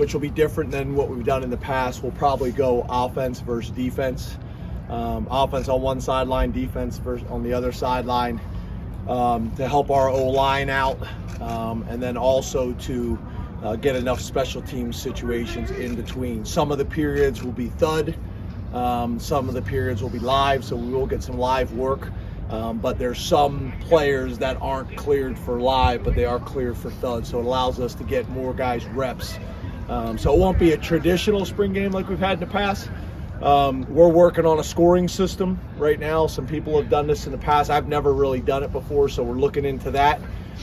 which will be different than what we've done in the past. We'll probably go offense versus defense. Offense on one sideline, defense versus on the other sideline, to help our O-line out, and then also to get enough special teams situations in between. Some of the periods will be thud, some of the periods will be live, so we will get some live work. But there's some players that aren't cleared for live, but they are cleared for thud, so it allows us to get more guys reps. So it won't be a traditional spring game like we've had in the past. We're working on a scoring system right now. Some people have done this in the past. I've never really done it before, so we're looking into that.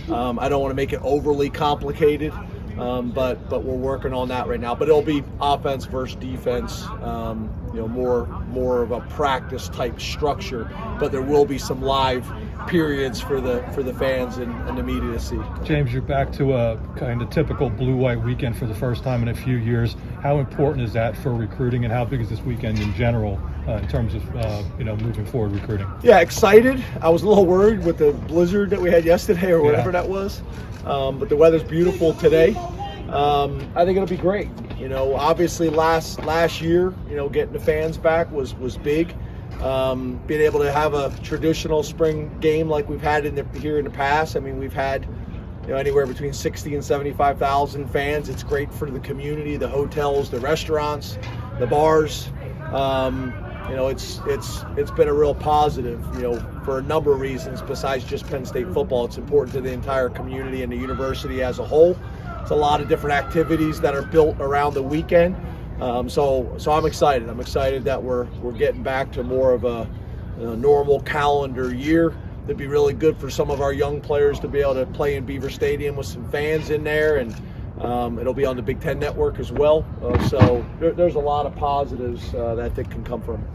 I don't want to make it overly complicated, but we're working on that right now. But it'll be offense versus defense, more of a practice type structure. But there will be some live periods for the fans and the media to see. James, you're back to a kind of typical blue-white weekend for the first time in a few years. How important is that for recruiting, and how big is this weekend in general in terms of moving forward recruiting? Yeah, excited. I was a little worried with the blizzard that we had yesterday or whatever that was, but the weather's beautiful today. I think it'll be great. Obviously last year, getting the fans back was big. Being able to have a traditional spring game like we've had here in the past. I mean, we've had anywhere between 60 and 75,000 fans. It's great for the community, the hotels, the restaurants, the bars. It's been a real positive, for a number of reasons besides just Penn State football. It's important to the entire community and the university as a whole. It's a lot of different activities that are built around the weekend. So I'm excited. I'm excited that we're getting back to more of a normal calendar year. It'd be really good for some of our young players to be able to play in Beaver Stadium with some fans in there, and it'll be on the Big Ten Network as well. So there's a lot of positives that I think can come from it.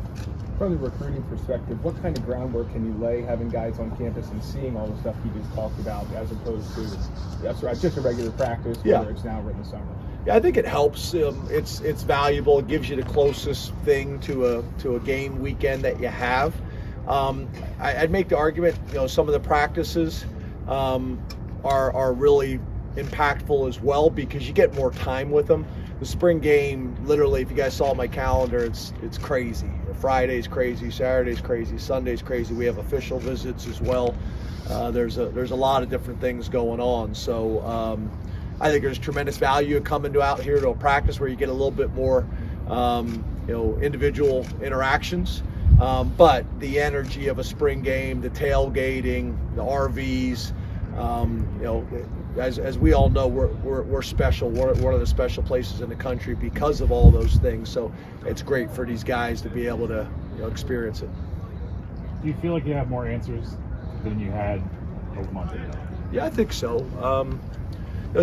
From the recruiting perspective, what kind of groundwork can you lay having guys on campus and seeing all the stuff you just talked about, as opposed to just a regular practice, whether it's now or in the summer? Yeah, I think it helps. It's valuable. It gives you the closest thing to a game weekend that you have. I'd make the argument, some of the practices are really impactful as well because you get more time with them. The spring game, literally, if you guys saw my calendar, it's crazy. Friday's crazy, Saturday's crazy, Sunday's crazy. We have official visits as well. There's a lot of different things going on. So I think there's tremendous value coming out here to a practice where you get a little bit more, individual interactions. But the energy of a spring game, the tailgating, the RVs, as we all know, we're special. We're one of the special places in the country because of all those things. So it's great for these guys to be able to experience it. Do you feel like you have more answers than you had a month ago? Yeah, I think so.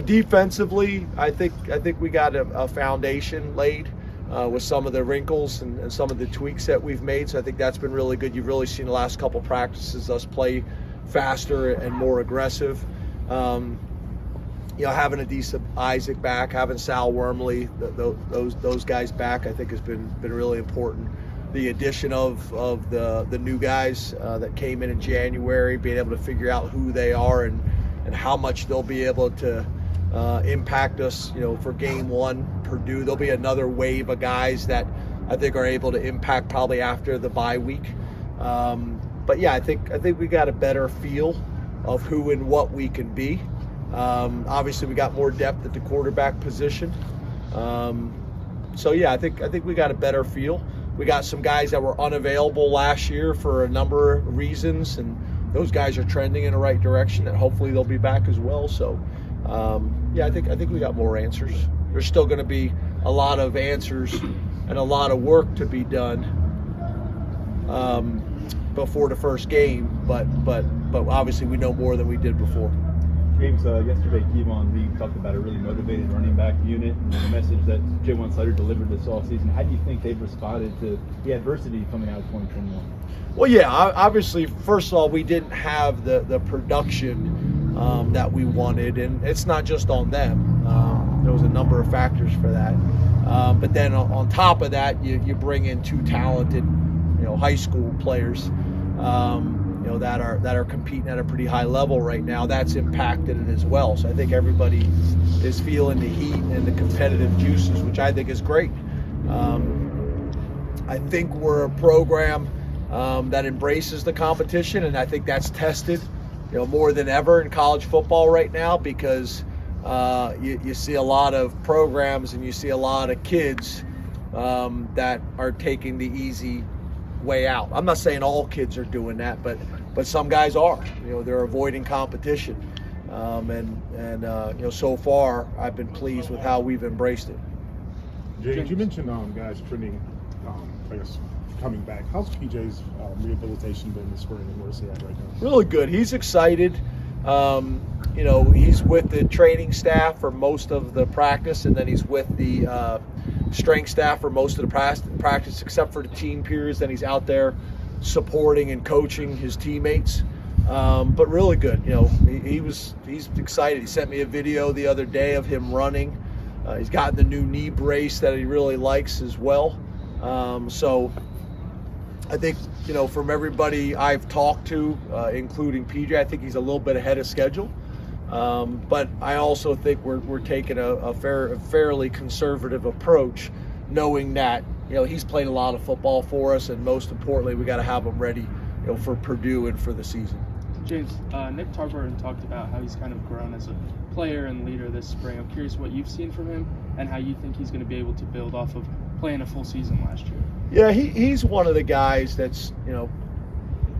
Defensively, I think we got a foundation laid with some of the wrinkles and some of the tweaks that we've made. So I think that's been really good. You've really seen the last couple practices us play faster and more aggressive. Having Adisa Isaac back, having Sal Wormley, those guys back, I think has been really important. The addition of the new guys that came in January, being able to figure out who they are and how much they'll be able to impact us, for game one, Purdue. There'll be another wave of guys that I think are able to impact probably after the bye week. But yeah, I think we got a better feel of who and what we can be. Obviously, we got more depth at the quarterback position. So yeah, I think we got a better feel. We got some guys that were unavailable last year for a number of reasons, and those guys are trending in the right direction, and hopefully they'll be back as well. So yeah, I think we got more answers. There's still going to be a lot of answers and a lot of work to be done before the first game, but obviously we know more than we did before. James, yesterday Kevon Lee talked about a really motivated running back unit and the message that Jay One-Sider delivered this offseason. How do you think they've responded to the adversity coming out of 2021? Well, yeah, obviously, first of all, we didn't have the production that we wanted, and it's not just on them. There was a number of factors for that. But then on top of that, you bring in two talented, high school players. that are competing at a pretty high level right now. That's impacted it as well. So I think everybody is feeling the heat and the competitive juices, which I think is great. I think we're a program that embraces the competition, and I think that's tested, more than ever in college football right now, because you see a lot of programs and you see a lot of kids that are taking the easy way out. I'm not saying all kids are doing that, but some guys are. They're avoiding competition, and so far I've been pleased with how we've embraced it. James, you mentioned guys trending, I guess, coming back. How's PJ's rehabilitation been this spring, and where's he at right now? Really good. He's excited. He's with the training staff for most of the practice, and then he's with the strength staff for most of the practice, except for the team periods. Then he's out there supporting and coaching his teammates. But really good. He's excited. He sent me a video the other day of him running. He's gotten the new knee brace that he really likes as well. So I think, from everybody I've talked to, including PJ, I think he's a little bit ahead of schedule. But I also think we're taking a fairly conservative approach, knowing that, he's played a lot of football for us, and most importantly, we got to have him ready, for Purdue and for the season. James, Nick Tarburton talked about how he's kind of grown as a player and leader this spring. I'm curious what you've seen from him and how you think he's going to be able to build off of playing a full season last year. Yeah, he's one of the guys that's,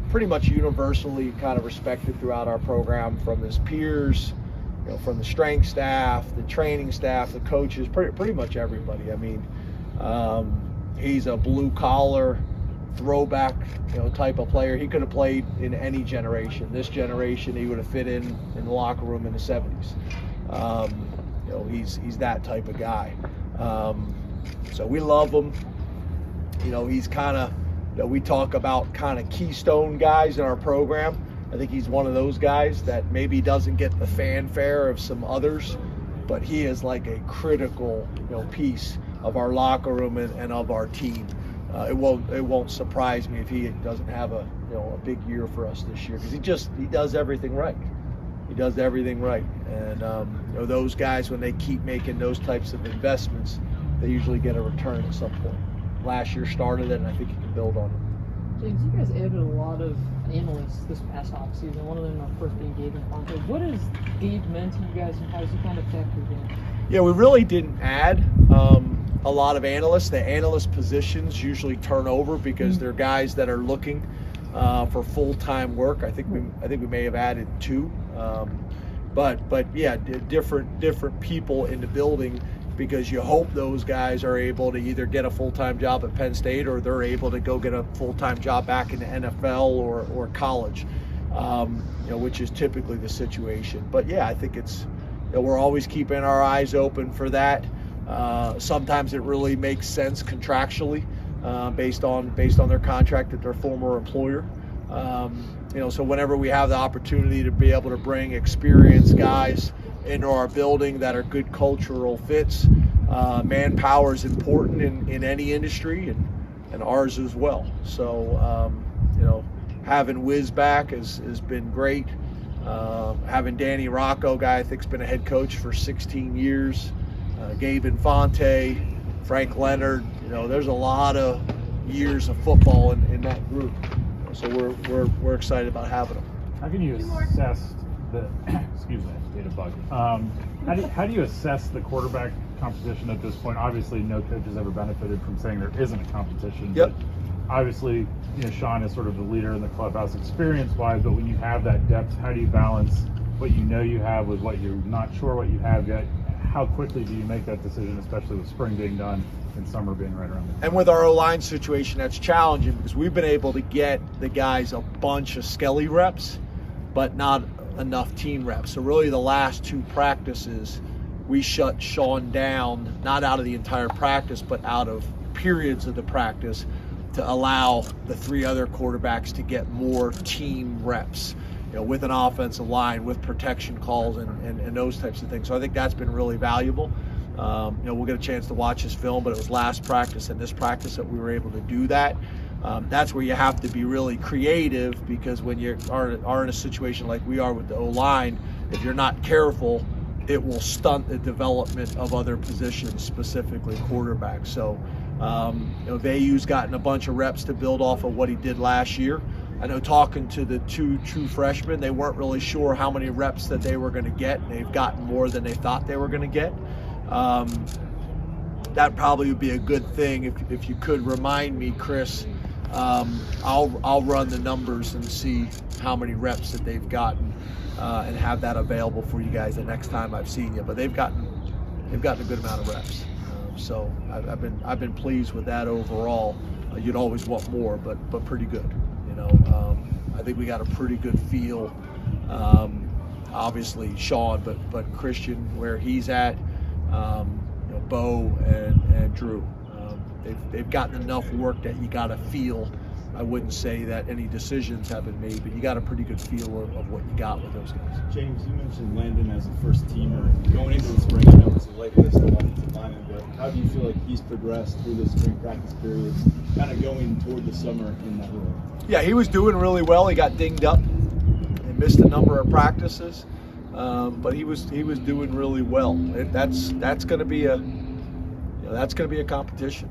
pretty much universally kind of respected throughout our program, from his peers, from the strength staff, the training staff, the coaches, pretty much everybody. I mean, he's a blue collar, throwback, type of player. He could have played in any generation. This generation, he would have fit in the locker room in the 70s. He's that type of guy. So we love him. He's kind of, we talk about kind of keystone guys in our program. I think he's one of those guys that maybe doesn't get the fanfare of some others, but he is like a critical, piece of our locker room and of our team. It won't surprise me if he doesn't have a big year for us this year, because he does everything right. He does everything right, and those guys, when they keep making those types of investments, they usually get a return at some point. Last year started it, and I think you can build on it. James, you guys added a lot of analysts this past offseason. One of them, of course, being Gabe Infante. What has Gabe meant to you guys, and how does he kind of factor in? Yeah, we really didn't add a lot of analysts. The analyst positions usually turn over because they're guys that are looking for full-time work. I think we may have added 2, but yeah, different people in the building, because you hope those guys are able to either get a full-time job at Penn State, or they're able to go get a full-time job back in the NFL or college, which is typically the situation. But yeah, I think it's, we're always keeping our eyes open for that. Sometimes it really makes sense contractually, based on their contract at their former employer. So whenever we have the opportunity to be able to bring experienced guys into our building that are good cultural fits, manpower is important in any industry, and ours as well. So having Wiz back has been great. Having Danny Rocco, guy I think's been a head coach for 16 years, Gabe Infante, Frank Leonard. There's a lot of years of football in that group. So we're excited about having them. How can you assess the excuse me, I ate a bug. How do you assess the quarterback competition at this point? Obviously, no coach has ever benefited from saying there isn't a competition. Yep. But obviously, Sean is sort of the leader in the clubhouse experience-wise. But when you have that depth, how do you balance what you have with what you're not sure what you have yet? How quickly do you make that decision, especially with spring being done and summer being right around the corner? And with our O-line situation, that's challenging, because we've been able to get the guys a bunch of Skelly reps, but not enough team reps. So really the last 2 practices, we shut Sean down, not out of the entire practice, but out of periods of the practice, to allow the 3 other quarterbacks to get more team reps, with an offensive line, with protection calls and those types of things. So I think that's been really valuable. We'll get a chance to watch his film, but it was last practice and this practice that we were able to do that. That's where you have to be really creative, because when you are in a situation like we are with the O-line, if you're not careful, it will stunt the development of other positions, specifically quarterbacks. So, Vayu's gotten a bunch of reps to build off of what he did last year. I know, talking to the two true freshmen, they weren't really sure how many reps that they were going to get. They've gotten more than they thought they were going to get. That probably would be a good thing if you could remind me, Chris. I'll run the numbers and see how many reps that they've gotten, and have that available for you guys the next time I've seen you. But they've gotten a good amount of reps. So I've been pleased with that overall. You'd always want more, but pretty good. I think we got a pretty good feel. Obviously Sean, but Christian, where he's at, Bo and Drew. They've gotten enough work that you got to feel. I wouldn't say that any decisions have been made, but you got a pretty good feel of what you got with those guys. James, you mentioned Landon as a first teamer. Going into the spring, I know it's a late list of offensive linemen, but how do you feel like he's progressed through the spring practice period, kind of going toward the summer in that role? Yeah, he was doing really well. He got dinged up and missed a number of practices, but he was doing really well. That's going to be a competition.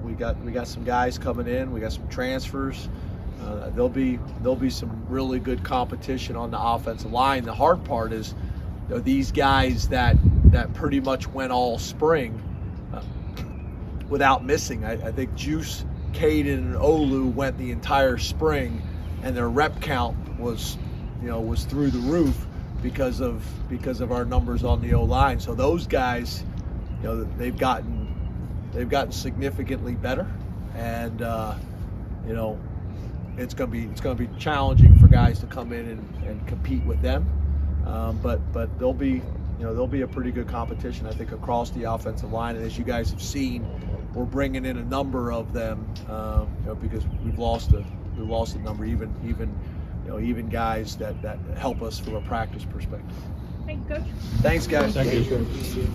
We got some guys coming in. We got some transfers. There'll be some really good competition on the offensive line. The hard part is, these guys that pretty much went all spring without missing. I think Juice, Caden, and Olu went the entire spring, and their rep count was through the roof because of our numbers on the O-line. So those guys, they've gotten significantly better, and it's gonna be challenging for guys to come in and compete with them, but there'll be a pretty good competition, I think, across the offensive line. And as you guys have seen, we're bringing in a number of them, because we've lost a number, even guys that help us from a practice perspective. Thank you, Coach. Thanks, guys. Thank you.